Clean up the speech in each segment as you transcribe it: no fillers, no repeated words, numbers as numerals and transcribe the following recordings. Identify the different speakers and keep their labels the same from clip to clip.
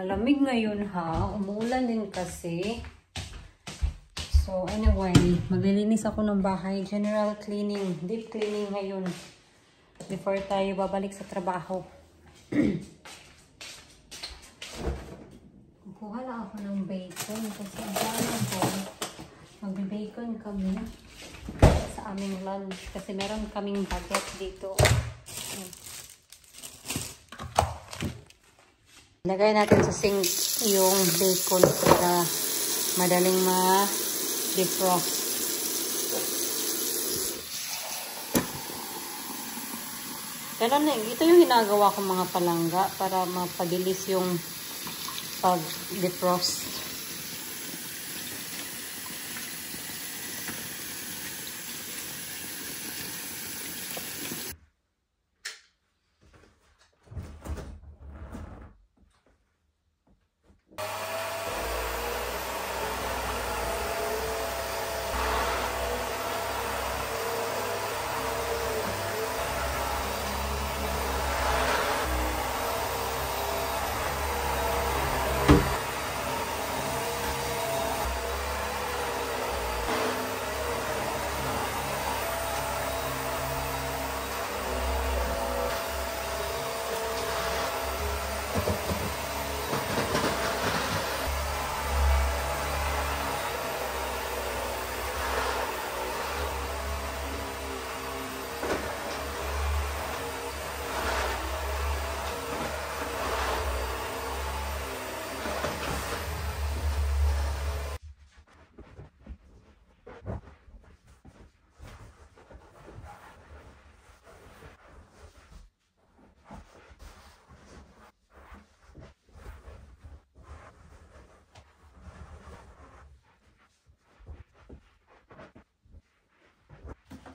Speaker 1: Malamig ngayon ha. Umuulan din kasi. So anyway, maglilinis ako ng bahay. General cleaning, deep cleaning ngayon. Before tayo babalik sa trabaho. Kuha lang ako ng bacon kasi ang dami ko. Magbe-bacon kami sa aming lunch kasi meron kaming baguette dito. Lagay natin sa sink yung bacon para madaling ma-defrost. Ganun na, ito yung ginagawa kong mga palangga para mapabilis yung pag-defrost.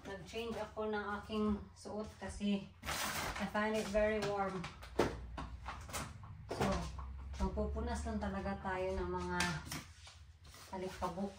Speaker 1: Nag-change ako ng aking suot kasi I find it very warm. So, magpupunas lang talaga tayo ng mga alikabok.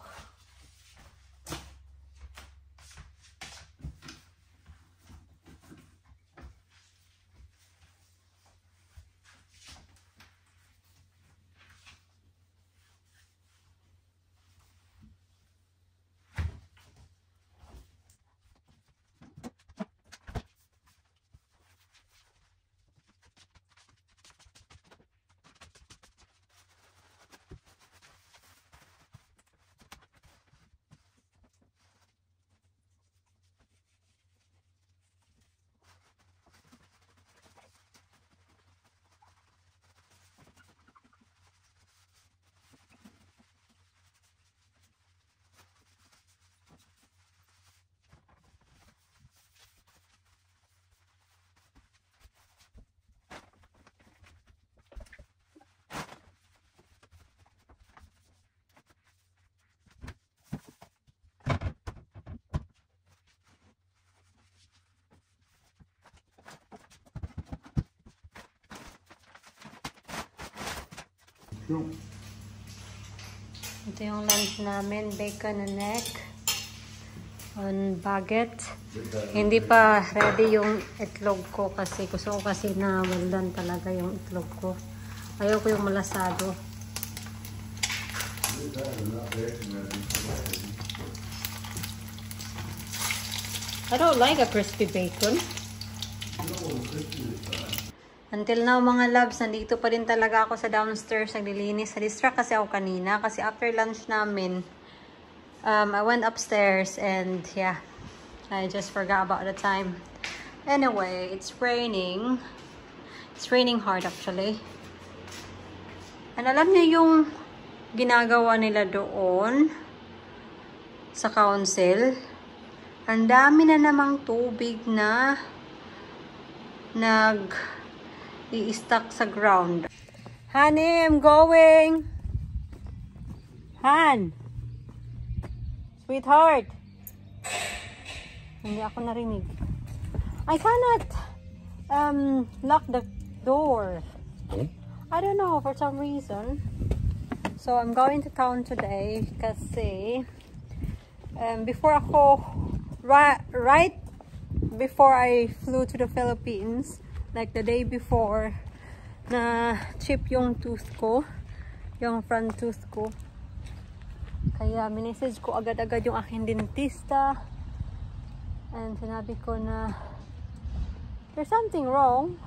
Speaker 1: Ito yung lunch namin, bacon and egg on baguette. Hindi pa ready yung itlog ko kasi gusto ko kasi na well done talaga yung itlog ko. Ayaw ko yung malasado. I don't like a crispy bacon. Until now mga loves, nandito pa rin talaga ako sa downstairs naglilinis. Distract kasi ako kanina kasi after lunch namin, I went upstairs and yeah, I just forgot about the time. Anyway, it's raining. It's raining hard actually. And alam niyo yung ginagawa nila doon sa council? Ang dami na namang tubig na i-stuck sa ground. Honey, I'm going. Han. Sweetheart. Hindi ako narinig. I cannot lock the door. I don't know, for some reason. So, I'm going to town today kasi before ako, right before I flew to the Philippines, like the day before, na chip yung tooth ko, yung front tooth ko. Kaya minisage ko agad-agad yung aking dentista. And sinabi ko na there's something wrong.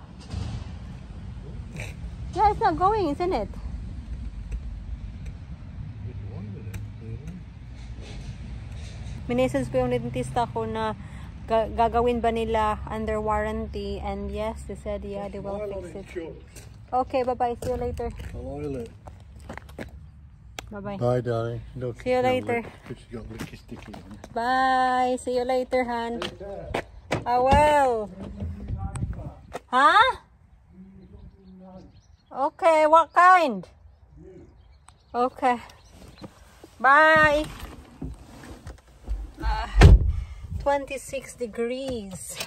Speaker 1: Yeah, it's not going, isn't it? Minisage ko yung dentista ko na gagawin ba nila under warranty, and yes, they said yeah, they will fix it. Okay, bye-bye. See you later. Bye-bye.
Speaker 2: Bye, darling. Look,
Speaker 1: see you later.
Speaker 2: She's got licky sticky on.
Speaker 1: Bye. See you later, hon. I will. Huh? Okay, what kind? Okay. Bye. 26 degrees.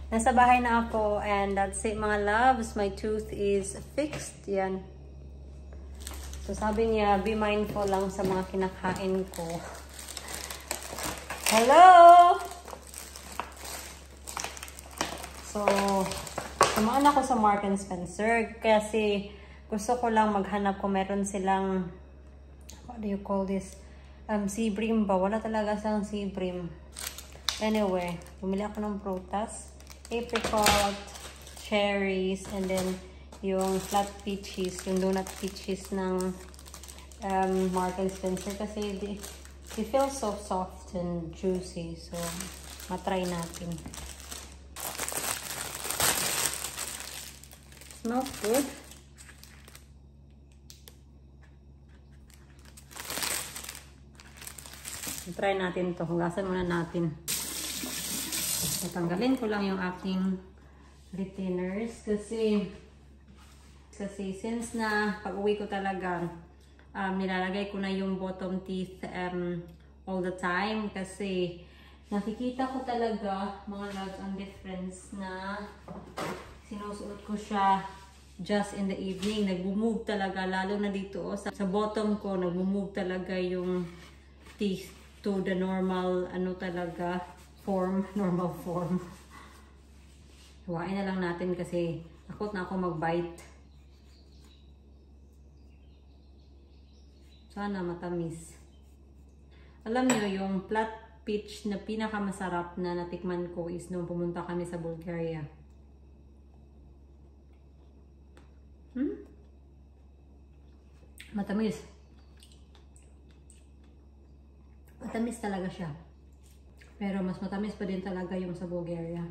Speaker 1: Nasa bahay na ako, and that's it mga loves. My tooth is fixed. Yan. So sabi niya, be mindful lang sa mga kinakain ko. Hello! So, tumaan ako sa Marks and Spencer kasi gusto ko lang maghanap kung meron silang, what do you call this? Sea bream ba? Wala talaga silang sea bream. Anyway, bumili ako ng prutas. Apricot, cherries, and then yung flat peaches, yung donut peaches ng Marks and Spencer kasi they feel so soft and juicy. So, matry natin. Smells good. Try natin to. Hugasan muna natin. Tatanggalin ko lang yung aking retainers kasi since na pag-uwi ko talaga nilalagay ko na yung bottom teeth all the time kasi nakikita ko talaga mga loves ang difference na sinusuot ko siya just in the evening. Nag-move talaga, lalo na dito sa bottom ko, nag-move talaga yung teeth to the normal talaga normal form. Huwain na lang natin kasi takot na ako mag-bite. Sana matamis. Alam niyo, yung flat peach na pinakamasarap na natikman ko is nung pumunta kami sa Bulgaria. Matamis. Matamis talaga siya. Pero mas matamis pa din talaga yung sa Bulgaria.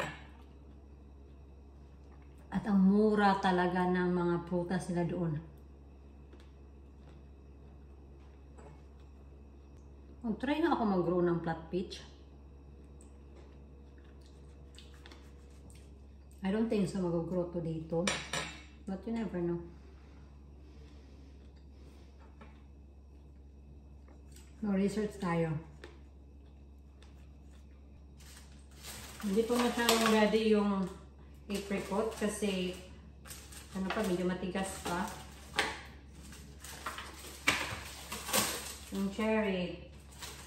Speaker 1: At ang mura talaga ng mga prutas nila doon. Try na ako mag-grow ng flat peach. I don't think so mag-grow to dito. But you never know. Research tayo. Hindi pa masyadong ready yung apricot kasi medyo matigas pa. Yung cherry,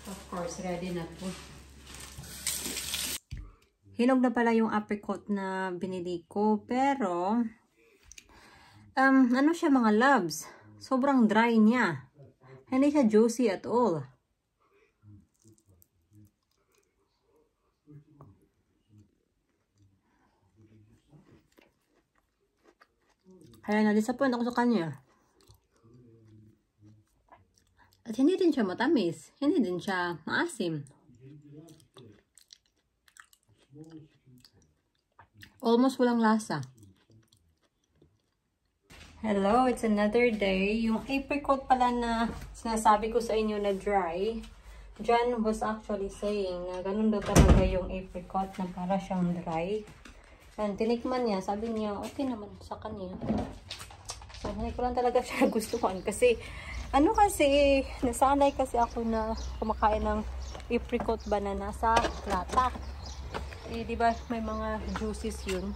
Speaker 1: of course, ready na po. Hinog na pala yung apricot na binili ko, pero ano siya mga loves? Sobrang dry niya. Hindi siya juicy at all. Kaya na-disappoint ako sa kanya. At hindi din siya matamis. Hindi din siya maasim. Almost walang lasa. Hello, it's another day. Yung apricot pala na sinasabi ko sa inyo na dry, John was actually saying na ganun daw talaga yung apricot na para siyang dry. And tinikman niya, sabi niya, okay naman sa kanya. So, hindi ko lang talaga siya gustuhan. Kasi, nasanay kasi ako na kumakain ng apricot banana sa lata. Eh, di ba may mga juices yun?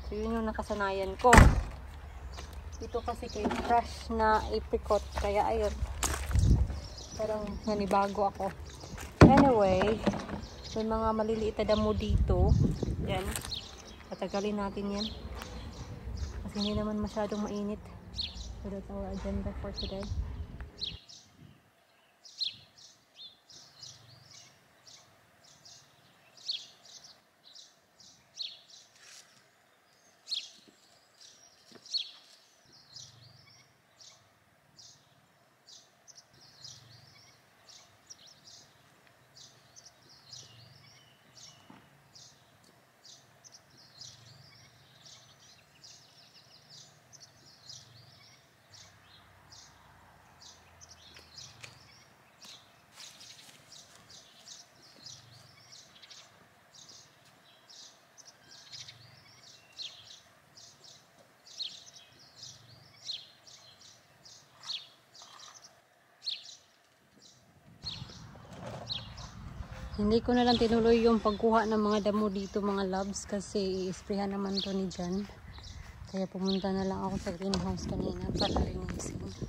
Speaker 1: So, yun yung nakasanayan ko. Ito kasi kay fresh na apricot. Kaya, ayun. Parang nanibago ako. Anyway, may mga maliliit na damo dito. Yan. Patagalin natin yan. Kasi hindi naman masyadong mainit. So, that's our agenda for today. Hindi ko na lang tinuloy yung pagkuha ng mga damo dito mga loves kasi i-sprayhan naman to ni Jan. Kaya pumunta na lang ako sa greenhouse kanina para linisin.